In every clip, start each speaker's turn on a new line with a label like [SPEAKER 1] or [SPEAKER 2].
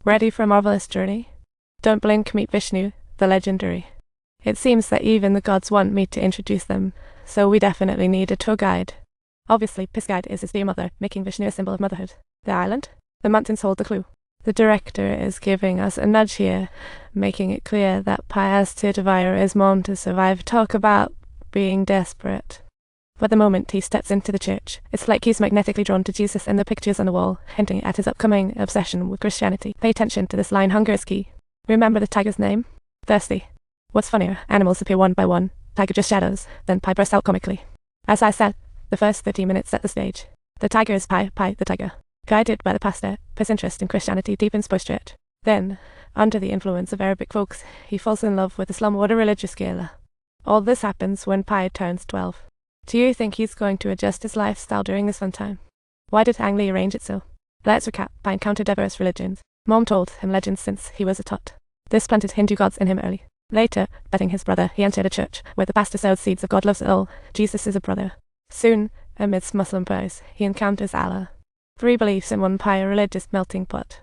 [SPEAKER 1] Ready for a marvelous journey? Don't blink, meet Vishnu, the legendary. It seems that even the gods want me to introduce them, so we definitely need a tour guide. Obviously, Pisgide is his dear mother, making Vishnu a symbol of motherhood. The island? The mountains hold the clue. The director is giving us a nudge here, making it clear that Pi has to devour his mom to survive. Talk about being desperate. For the moment he steps into the church, it's like he's magnetically drawn to Jesus and the pictures on the wall, hinting at his upcoming obsession with Christianity. Pay attention to this line, hunger is key. Remember the tiger's name? Thirsty. What's funnier, animals appear one by one, tiger just shadows, then Pi bursts out comically. As I said, the first 30 minutes set the stage. The tiger is Pi the tiger. Guided by the pastor, Pi's interest in Christianity deepens post-church. Then, under the influence of Arabic folks, he falls in love with Islam. What a religious gala. All this happens when Pi turns 12. Do you think he's going to adjust his lifestyle during this fun time? Why did Ang Lee arrange it so? Let's recap. Pi encountered diverse religions. Mom told him legends since he was a tot. This planted Hindu gods in him early. Later, betting his brother, he entered a church where the pastor sowed seeds of God loves all, Jesus is a brother. Soon, amidst Muslim prayers, he encounters Allah. 3 beliefs in one Pi, a religious melting pot.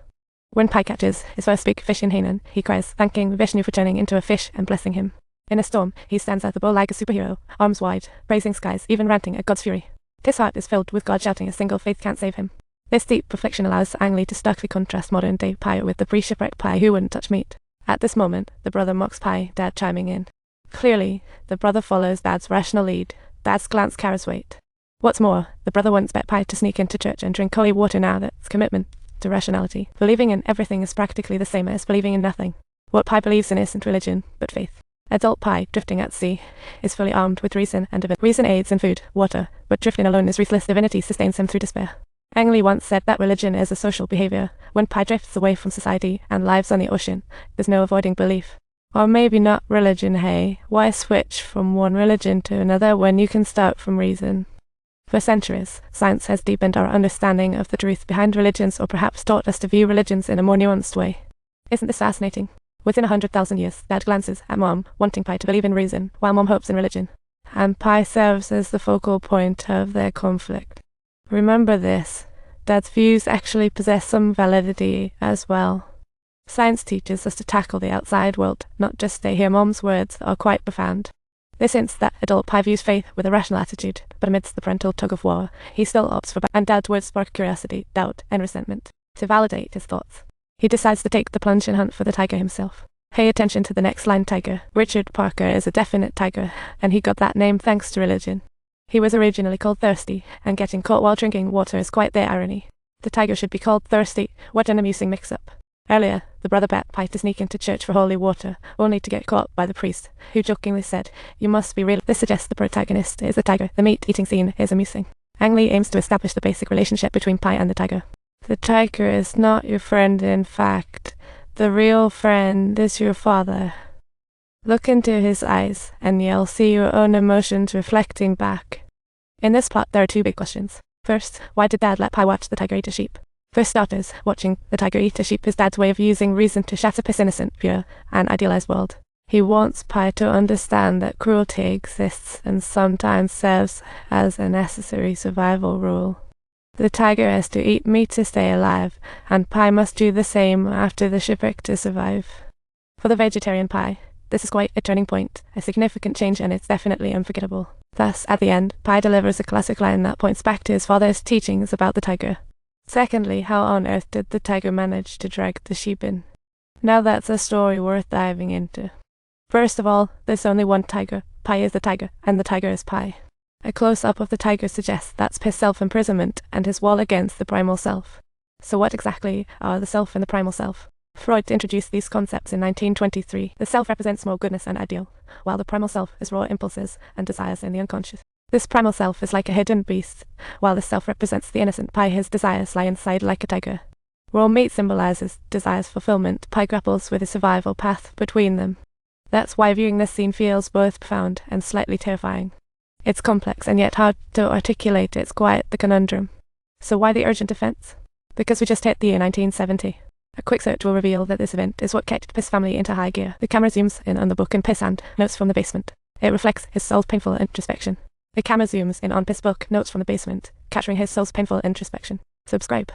[SPEAKER 1] When Pi catches his first big fish in Hainan, he cries, thanking Vishnu for turning into a fish and blessing him. In a storm, he stands at the bow like a superhero, arms wide, praising skies, even ranting at God's fury. His heart is filled with God shouting a single faith can't save him. This deep reflection allows Ang Lee to starkly contrast modern-day Pi with the pre-shipwreck Pi who wouldn't touch meat. At this moment, the brother mocks Pi, Dad chiming in. Clearly, the brother follows Dad's rational lead. Dad's glance carries weight. What's more, the brother once bet Pi to sneak into church and drink holy water. Now that's commitment to rationality. Believing in everything is practically the same as believing in nothing. What Pi believes in isn't religion, but faith. Adult Pi, drifting at sea, is fully armed with reason and divinity. Reason aids in food, water, but drifting alone is ruthless. Divinity sustains him through despair. Ang Lee once said that religion is a social behavior. When Pi drifts away from society and lives on the ocean, there's no avoiding belief. Or maybe not religion, hey? Why switch from one religion to another when you can start from reason? For centuries, science has deepened our understanding of the truth behind religions, or perhaps taught us to view religions in a more nuanced way. Isn't this fascinating? Within 100,000 years, Dad glances at Mom, wanting Pi to believe in reason, while Mom hopes in religion. And Pi serves as the focal point of their conflict. Remember this, Dad's views actually possess some validity as well. Science teaches us to tackle the outside world, not just stay here. Mom's words are quite profound. This hints that adult Pi views faith with a rational attitude, but amidst the parental tug-of-war, he still opts for and Dad's words spark curiosity, doubt, and resentment. To validate his thoughts, he decides to take the plunge and hunt for the tiger himself. Pay attention to the next line, tiger. Richard Parker is a definite tiger, and he got that name thanks to religion. He was originally called Thirsty, and getting caught while drinking water is quite the irony. The tiger should be called Thirsty. What an amusing mix-up. Earlier, the brother bet Pi to sneak into church for holy water, only to get caught by the priest, who jokingly said, "You must be real." This suggests the protagonist is a tiger. The meat-eating scene is amusing. Ang Lee aims to establish the basic relationship between Pi and the tiger. The tiger is not your friend, in fact. The real friend is your father. Look into his eyes, and you'll see your own emotions reflecting back. In this plot, there are 2 big questions. First, why did Dad let Pi watch the tiger eat a sheep? For starters, watching the tiger eat a sheep is Dad's way of using reason to shatter Pi's innocent, pure, and idealized world. He wants Pi to understand that cruelty exists and sometimes serves as a necessary survival rule. The tiger has to eat meat to stay alive, and Pi must do the same after the shipwreck to survive. For the vegetarian Pi, this is quite a turning point, a significant change, and it's definitely unforgettable. Thus, at the end, Pi delivers a classic line that points back to his father's teachings about the tiger. Secondly, how on earth did the tiger manage to drag the sheep in? Now that's a story worth diving into. First of all, there's only one tiger. Pi is the tiger, and the tiger is Pi. A close-up of the tiger suggests that's Pi's self-imprisonment and his wall against the primal self. So what exactly are the self and the primal self? Freud introduced these concepts in 1923. The self represents more goodness and ideal, while the primal self is raw impulses and desires in the unconscious. This primal self is like a hidden beast, while the self represents the innocent Pi. His desires lie inside like a tiger. Raw meat symbolizes desire's fulfillment. Pi grapples with a survival path between them. That's why viewing this scene feels both profound and slightly terrifying. It's complex and yet hard to articulate. It's quite the conundrum. So why the urgent defense? Because we just hit the year 1970. A quick search will reveal that this event is what kicked Pi's family into high gear. The camera zooms in on the book in Pi's hand, Notes from the Basement. It reflects his soul's painful introspection. The camera zooms in on Pi's book, Notes from the Basement, capturing his soul's painful introspection. Subscribe.